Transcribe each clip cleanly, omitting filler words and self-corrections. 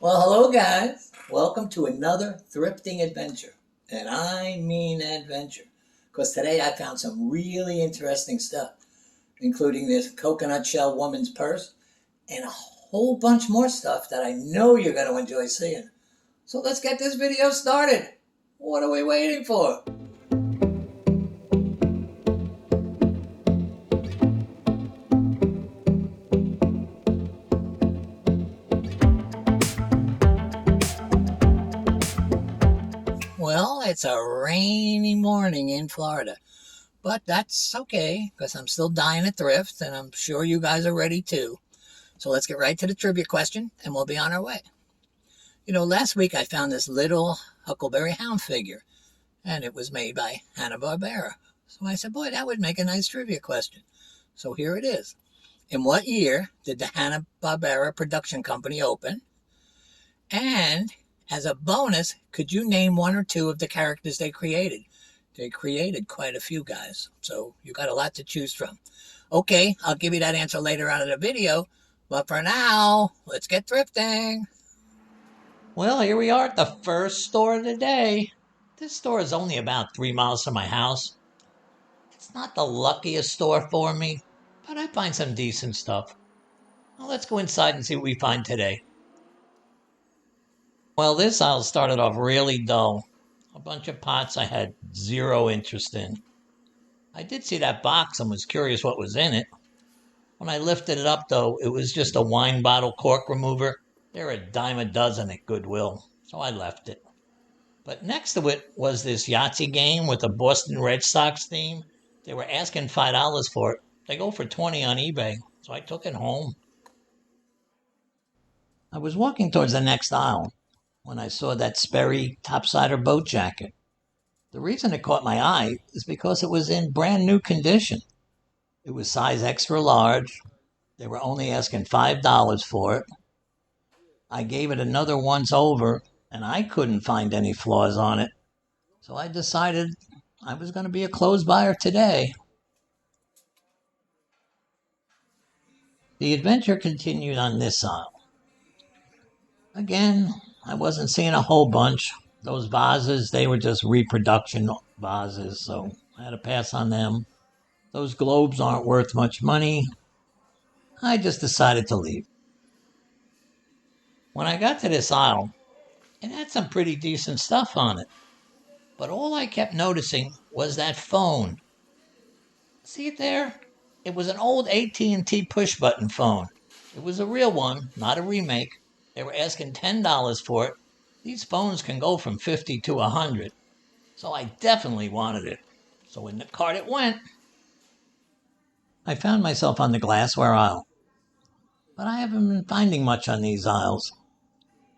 Well, hello guys. Welcome to another thrifting adventure. And I mean adventure. Because today I found some really interesting stuff, including this coconut shell woman's purse and a whole bunch more stuff that I know you're going to enjoy seeing. So let's get this video started. What are we waiting for? Well, it's a rainy morning in Florida. But that's okay, because I'm still dying to thrift, and I'm sure you guys are ready too. So let's get right to the trivia question, and we'll be on our way. Last week I found this little Huckleberry Hound figure, and it was made by Hanna-Barbera. So I said, boy, that would make a nice trivia question. So here it is. In what year did the Hanna-Barbera production company open? And as a bonus, could you name one or two of the characters they created? They created quite a few, guys, so you got a lot to choose from. Okay, I'll give you that answer later on in the video, but for now, let's get thrifting. Well, here we are at the first store of the day. This store is only about 3 miles from my house. It's not the luckiest store for me, but I find some decent stuff. Well, let's go inside and see what we find today. Well, this aisle started off really dull. A bunch of pots I had zero interest in. I did see that box and was curious what was in it. When I lifted it up, though, it was just a wine bottle cork remover. They're a dime a dozen at Goodwill, so I left it. But next to it was this Yahtzee game with a Boston Red Sox theme. They were asking $5 for it. They go for 20 on eBay, so I took it home. I was walking towards the next aisle when I saw that Sperry topsider boat jacket. The reason it caught my eye is because it was in brand new condition. It was size extra large. They were only asking $5 for it. I gave it another once over, and I couldn't find any flaws on it. So I decided I was going to be a clothes buyer today. The adventure continued on this aisle. Again, I wasn't seeing a whole bunch. Those vases, they were just reproduction vases, so I had to pass on them. Those globes aren't worth much money. I just decided to leave. When I got to this aisle, it had some pretty decent stuff on it. But all I kept noticing was that phone. See it there? It was an old AT&T push-button phone. It was a real one, not a remake. They were asking $10 for it. These phones can go from 50 to 100. So I definitely wanted it. So in the cart it went. I found myself on the glassware aisle. But I haven't been finding much on these aisles.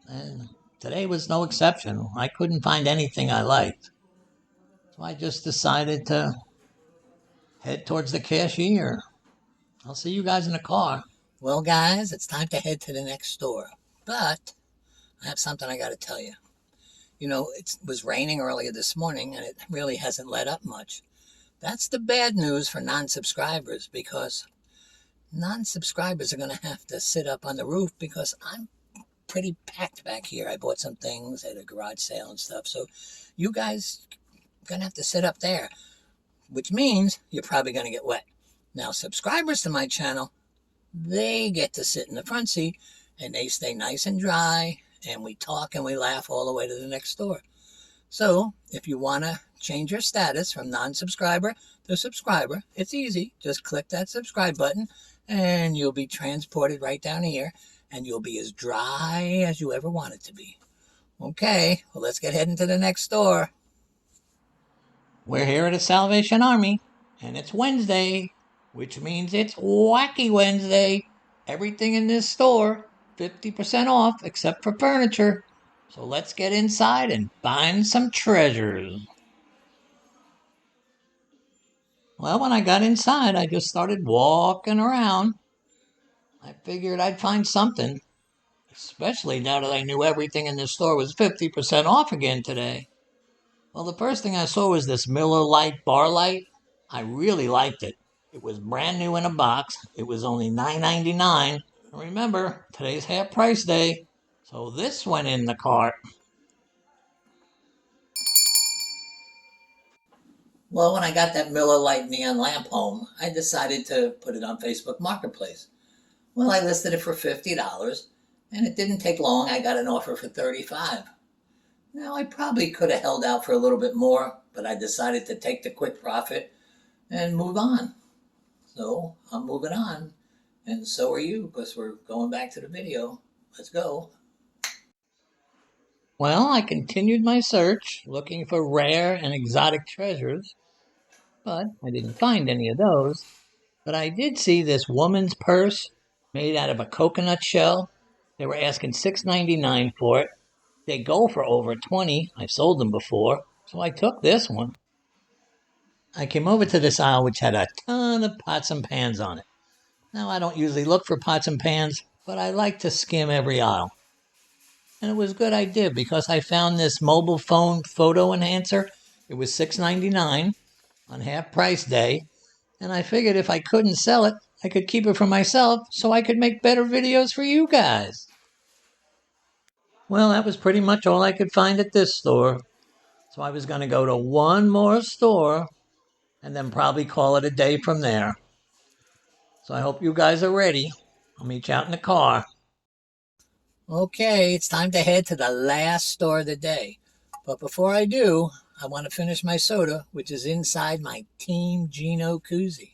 And today was no exception. I couldn't find anything I liked. So I just decided to head towards the cashier. I'll see you guys in the car. Well, guys, it's time to head to the next store. But I have something I got to tell you. It was raining earlier this morning, and it really hasn't let up much. That's the bad news for non-subscribers, because non-subscribers are going to have to sit up on the roof because I'm pretty packed back here. I bought some things at a garage sale and stuff. So you guys are going to have to sit up there, which means you're probably going to get wet. Now, subscribers to my channel, they get to sit in the front seat and they stay nice and dry, and we talk and we laugh all the way to the next store. So if you want to change your status from non-subscriber to subscriber, it's easy. Just click that subscribe button and you'll be transported right down here, and you'll be as dry as you ever want it to be. Okay, well, let's get heading to the next store. We're here at the Salvation Army, and it's Wednesday, which means it's Wacky Wednesday. Everything in this store, 50% off, except for furniture. So let's get inside and find some treasures. Well, when I got inside, I just started walking around. I figured I'd find something, especially now that I knew everything in the store was 50% off again today. Well, the first thing I saw was this Miller Lite bar light. I really liked it. It was brand new in a box. It was only $9.99. Remember, today's half price day, So this went in the cart. Well, when I got that Miller Lite neon lamp home, I decided to put it on Facebook Marketplace. Well, I listed it for $50, and it didn't take long. I got an offer for $35. Now, I probably could have held out for a little bit more, but I decided to take the quick profit and move on. So I'm moving on, and so are you, because we're going back to the video. Let's go. Well, I continued my search, looking for rare and exotic treasures, but I didn't find any of those. But I did see this woman's purse made out of a coconut shell. They were asking $6.99 for it. They go for over 20. I've sold them before, so I took this one. I came over to this aisle which had a ton of pots and pans on it. Now, I don't usually look for pots and pans, but I like to skim every aisle. And it was good I did, because I found this mobile phone photo enhancer. It was $6.99 on half price day, and I figured if I couldn't sell it, I could keep it for myself so I could make better videos for you guys. Well, that was pretty much all I could find at this store. So I was going to go to one more store and then probably call it a day from there. So I hope you guys are ready. I'll meet you out in the car. Okay, it's time to head to the last store of the day. But before I do, I want to finish my soda, which is inside my Team Geno koozie.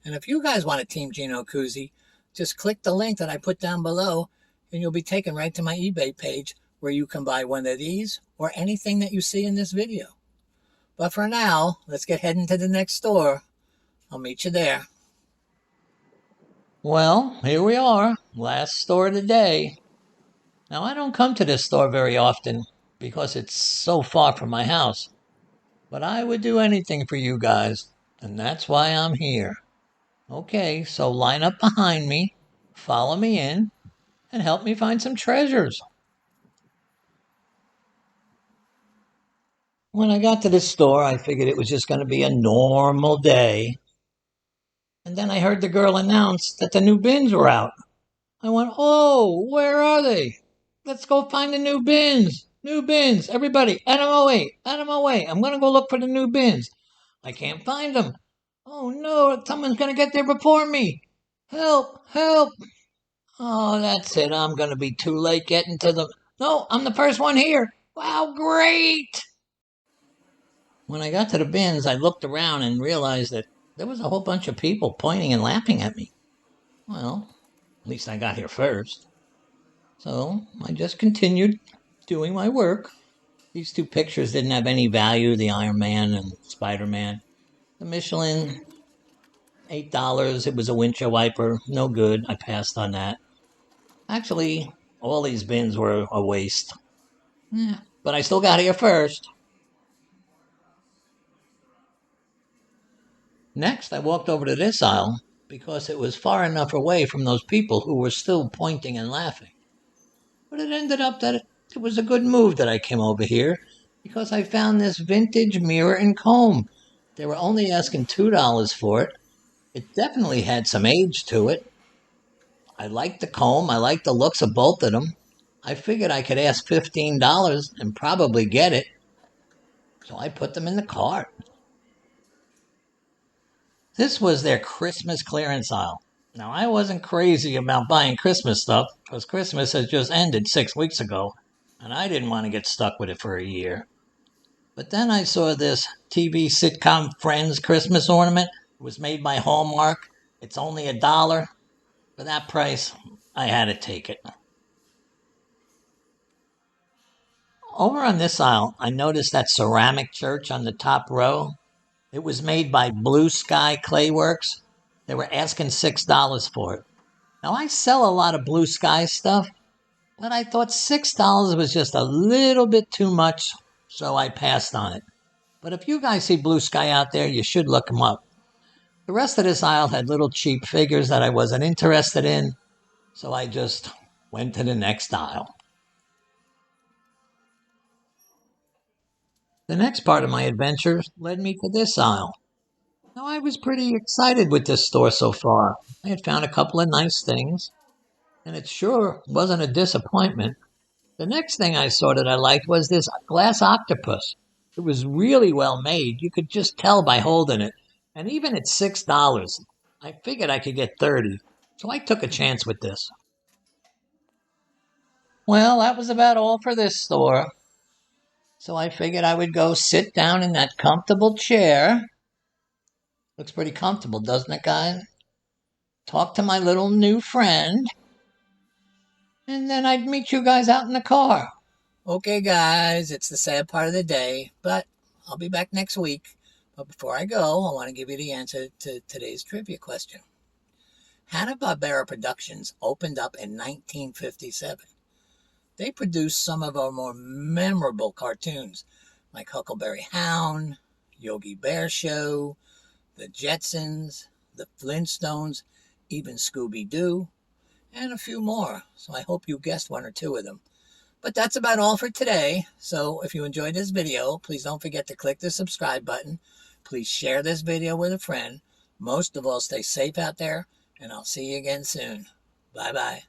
And if you guys want a Team Geno koozie, just click the link that I put down below, and you'll be taken right to my eBay page where you can buy one of these or anything that you see in this video. But for now, let's get heading to the next store. I'll meet you there. Well, here we are, last store of the day. Now, I don't come to this store very often because it's so far from my house. But I would do anything for you guys, and that's why I'm here. Okay, so line up behind me, follow me in, and help me find some treasures. When I got to this store, I figured it was just going to be a normal day. And then I heard the girl announce that the new bins were out. I went, oh, where are they? Let's go find the new bins. New bins. Everybody, out of my way. Out of my way. I'm going to go look for the new bins. I can't find them. Oh, no, someone's going to get there before me. Help, help. Oh, that's it. I'm going to be too late getting to them. No, I'm the first one here. Wow, great. When I got to the bins, I looked around and realized that there was a whole bunch of people pointing and laughing at me. Well, at least I got here first. So I just continued doing my work. These two pictures didn't have any value, the Iron Man and Spider-Man. The Michelin, $8. It was a windshield wiper. No good. I passed on that. Actually, all these bins were a waste. Yeah, but I still got here first. Next, I walked over to this aisle because it was far enough away from those people who were still pointing and laughing. But it ended up that it was a good move that I came over here, because I found this vintage mirror and comb. They were only asking $2 for it. It definitely had some age to it. I liked the comb. I liked the looks of both of them. I figured I could ask $15 and probably get it. So I put them in the cart. This was their Christmas clearance aisle. Now, I wasn't crazy about buying Christmas stuff because Christmas has just ended 6 weeks ago, and I didn't want to get stuck with it for a year. But then I saw this TV sitcom Friends Christmas ornament. It was made by Hallmark. It's only $1. For that price, I had to take it. Over on this aisle, I noticed that ceramic church on the top row. It was made by Blue Sky Clayworks. They were asking $6 for it. Now, I sell a lot of Blue Sky stuff, but I thought $6 was just a little bit too much, so I passed on it. But if you guys see Blue Sky out there, you should look them up. The rest of this aisle had little cheap figures that I wasn't interested in, so I just went to the next aisle. The next part of my adventure led me to this aisle. Now, I was pretty excited with this store so far. I had found a couple of nice things. and it sure wasn't a disappointment. The next thing I saw that I liked was this glass octopus. It was really well made. You could just tell by holding it. And even at $6, I figured I could get 30. So I took a chance with this. Well, that was about all for this store. So I figured I would go sit down in that comfortable chair. Looks pretty comfortable, doesn't it, guys? Talk to my little new friend. And then I'd meet you guys out in the car. Okay, guys, it's the sad part of the day, but I'll be back next week. But before I go, I want to give you the answer to today's trivia question. Hanna-Barbera Productions opened up in 1957. They produced some of our more memorable cartoons, like Huckleberry Hound, Yogi Bear Show, The Jetsons, The Flintstones, even Scooby-Doo, and a few more. So I hope you guessed one or two of them. But that's about all for today. So if you enjoyed this video, please don't forget to click the subscribe button. Please share this video with a friend. Most of all, stay safe out there, and I'll see you again soon. Bye-bye.